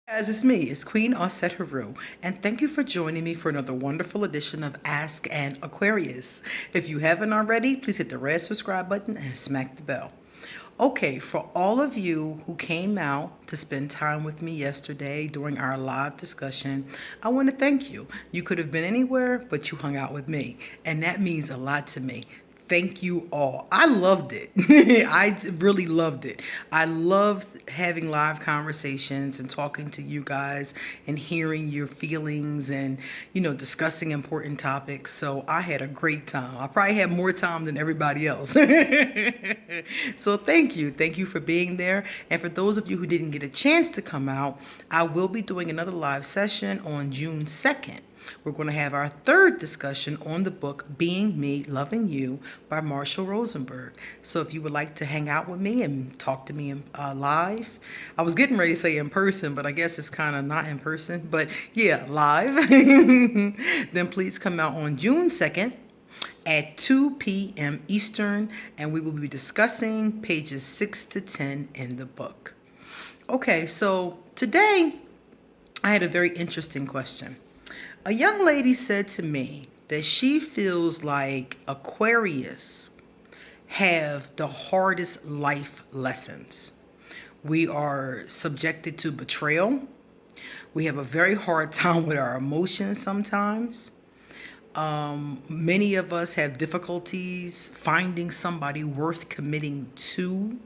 Guys, it's me, it's Queen Osset Haru, and thank you for joining me for another wonderful edition of Ask an Aquarius. If you haven't already, please hit the red subscribe button and smack the bell. Okay, for all of you who came out to spend time with me yesterday during our live discussion, I want to thank you. You could have been anywhere, but you hung out with me, and that means a lot to me. Thank you all. I loved it. I really loved it. I loved having live conversations and talking to you guys and hearing your feelings and, discussing important topics. So I had a great time. I probably had more time than everybody else. So thank you. Thank you for being there. And for those of you who didn't get a chance to come out, I will be doing another live session on June 2nd. We're going to have our third discussion on the book Being Me, Loving You by Marshall Rosenberg. So if you would like to hang out with me and talk to me live, I was getting ready to say in person, but I guess it's kind of not in person. But yeah, live, then please come out on June 2nd at 2 p.m. Eastern, and we will be discussing pages 6 to 10 in the book. Okay, so today I had a very interesting question. A young lady said to me that she feels like Aquarius have the hardest life lessons. We are subjected to betrayal. We have a very hard time with our emotions sometimes. Many of us have difficulties finding somebody worth committing to.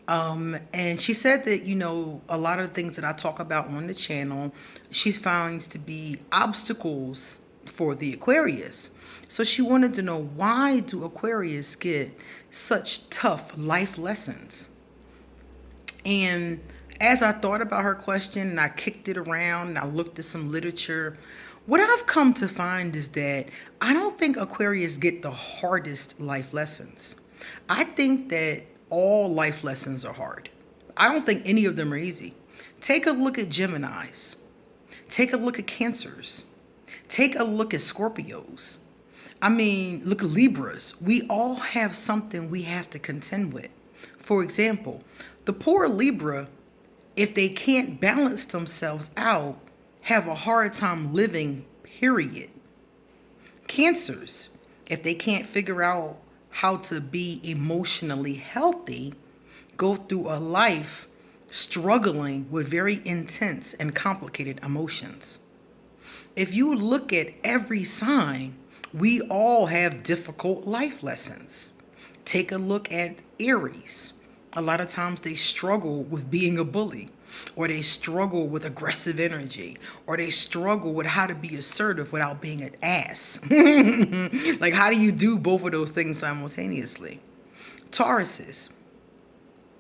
And she said that, a lot of things that I talk about on the channel, she finds to be obstacles for the Aquarius. So she wanted to know, why do Aquarius get such tough life lessons? And as I thought about her question and I kicked it around and I looked at some literature, what I've come to find is that I don't think Aquarius get the hardest life lessons. I think that all life lessons are hard. I don't think any of them are easy. Take a look at Geminis. Take a look at Cancers. Take a look at Scorpios. Look at Libras. We all have something we have to contend with. For example, the poor Libra, if they can't balance themselves out, have a hard time living, period. Cancers, if they can't figure out how to be emotionally healthy, go through a life struggling with very intense and complicated emotions. If you look at every sign, we all have difficult life lessons. Take a look at Aries. A lot of times they struggle with being a bully, or they struggle with aggressive energy, or they struggle with how to be assertive without being an ass. Like, how do you do both of those things simultaneously? Tauruses,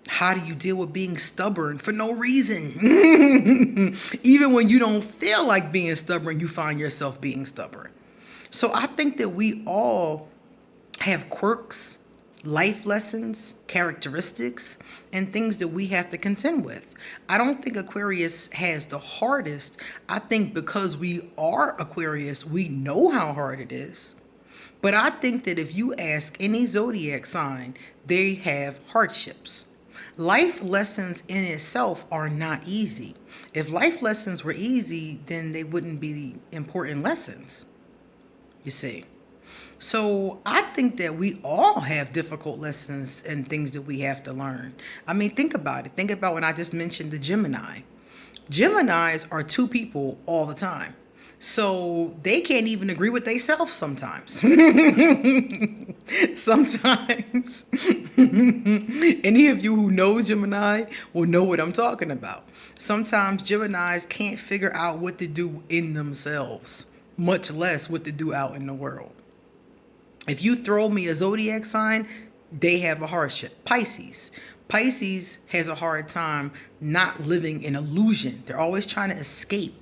how do you deal with being stubborn for no reason? Even when you don't feel like being stubborn, you find yourself being stubborn. So I think that we all have quirks, life lessons, characteristics, and things that we have to contend with. I don't think Aquarius has the hardest. I think because we are Aquarius, we know how hard it is. But I think that if you ask any zodiac sign, they have hardships. Life lessons in itself are not easy. If life lessons were easy, then they wouldn't be important lessons, you see. So I think that we all have difficult lessons and things that we have to learn. Think about it. Think about when I just mentioned the Gemini. Geminis are two people all the time. So they can't even agree with themselves sometimes. Sometimes. Any of you who know Gemini will know what I'm talking about. Sometimes Geminis can't figure out what to do in themselves, much less what to do out in the world. If you throw me a zodiac sign, they have a hardship. Pisces. Pisces has a hard time not living in illusion. They're always trying to escape.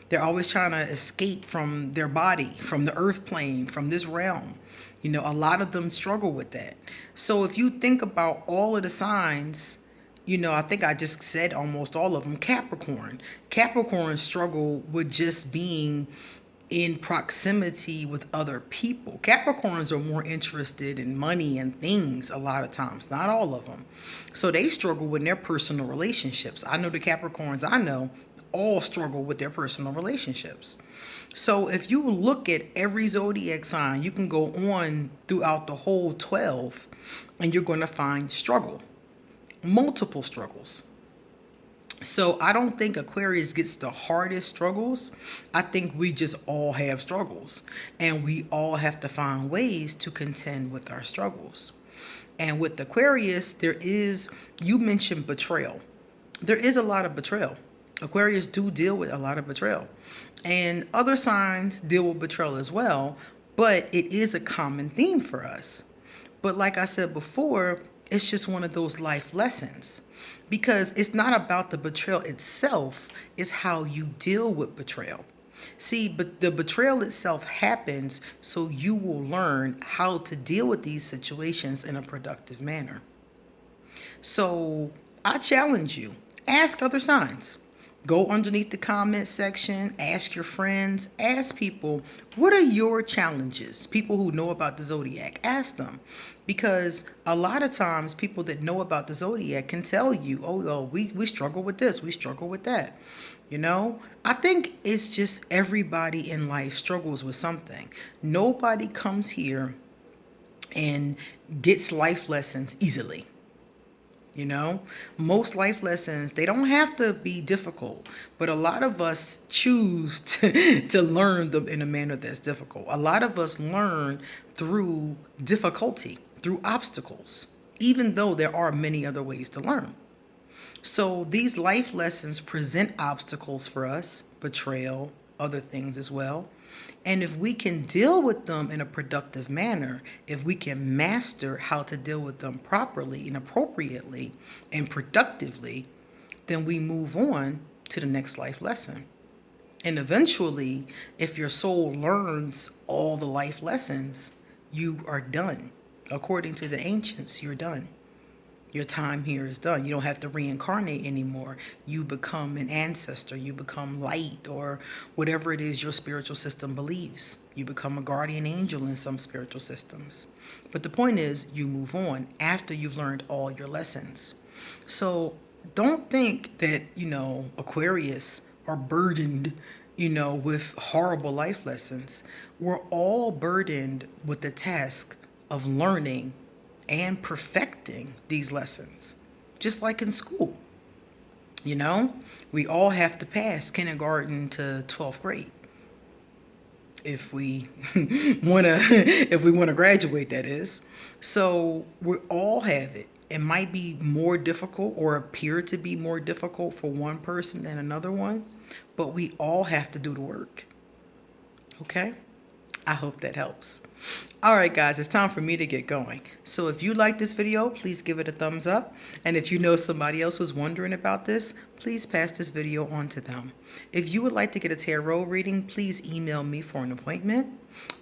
They're always trying to escape from their body, from the earth plane, from this realm. A lot of them struggle with that. So if you think about all of the signs, I think I just said almost all of them. Capricorn. Capricorn struggle with just being in proximity with other people. Capricorns are more interested in money and things a lot of times, not all of them. So they struggle with their personal relationships. I know the Capricorns I know all struggle with their personal relationships. So if you look at every zodiac sign, you can go on throughout the whole 12 and you're going to find struggle, multiple struggles. So I don't think Aquarius gets the hardest struggles. I think we just all have struggles, and we all have to find ways to contend with our struggles. And with Aquarius, you mentioned betrayal. There is a lot of betrayal. Aquarius do deal with a lot of betrayal. And other signs deal with betrayal as well, but it is a common theme for us. But like I said before, it's just one of those life lessons, because it's not about the betrayal itself, it's how you deal with betrayal. See, but the betrayal itself happens so you will learn how to deal with these situations in a productive manner. So I challenge you, ask other signs. Go underneath the comment section, ask your friends, ask people, what are your challenges? People who know about the zodiac, ask them. Because a lot of times people that know about the zodiac can tell you, oh, we struggle with this, we struggle with that. You know, I think it's just everybody in life struggles with something. Nobody comes here and gets life lessons easily. You know, most life lessons, they don't have to be difficult, but a lot of us choose to learn them in a manner that's difficult. A lot of us learn through difficulty, through obstacles, even though there are many other ways to learn. So these life lessons present obstacles for us, betrayal, other things as well. And if we can deal with them in a productive manner, if we can master how to deal with them properly and appropriately and productively, then we move on to the next life lesson. And eventually, if your soul learns all the life lessons, you are done. According to the ancients, you're done. Your time here is done. You don't have to reincarnate anymore. You become an ancestor. You become light, or whatever it is your spiritual system believes. You become a guardian angel in some spiritual systems. But the point is, you move on after you've learned all your lessons. So don't think that, Aquarius are burdened, with horrible life lessons. We're all burdened with the task of learning and perfecting these lessons, just like in school. We all have to pass kindergarten to 12th grade if we want to graduate, that is. So we all have it. It might be more difficult or appear to be more difficult for one person than another one, but we all have to do the work. Okay? I hope that helps. All right, guys, it's time for me to get going. So if you like this video, please give it a thumbs up. And if you know somebody else who's wondering about this, please pass this video on to them. If you would like to get a tarot reading, please email me for an appointment.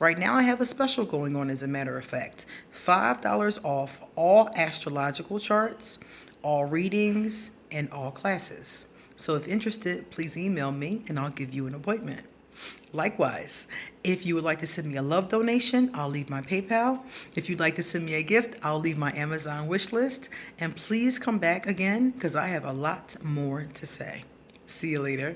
Right now, I have a special going on, as a matter of fact. $5 off all astrological charts, all readings, and all classes. So if interested, please email me and I'll give you an appointment. Likewise, if you would like to send me a love donation, I'll leave my PayPal. If you'd like to send me a gift, I'll leave my Amazon wish list. And please come back again, because I have a lot more to say. See you later.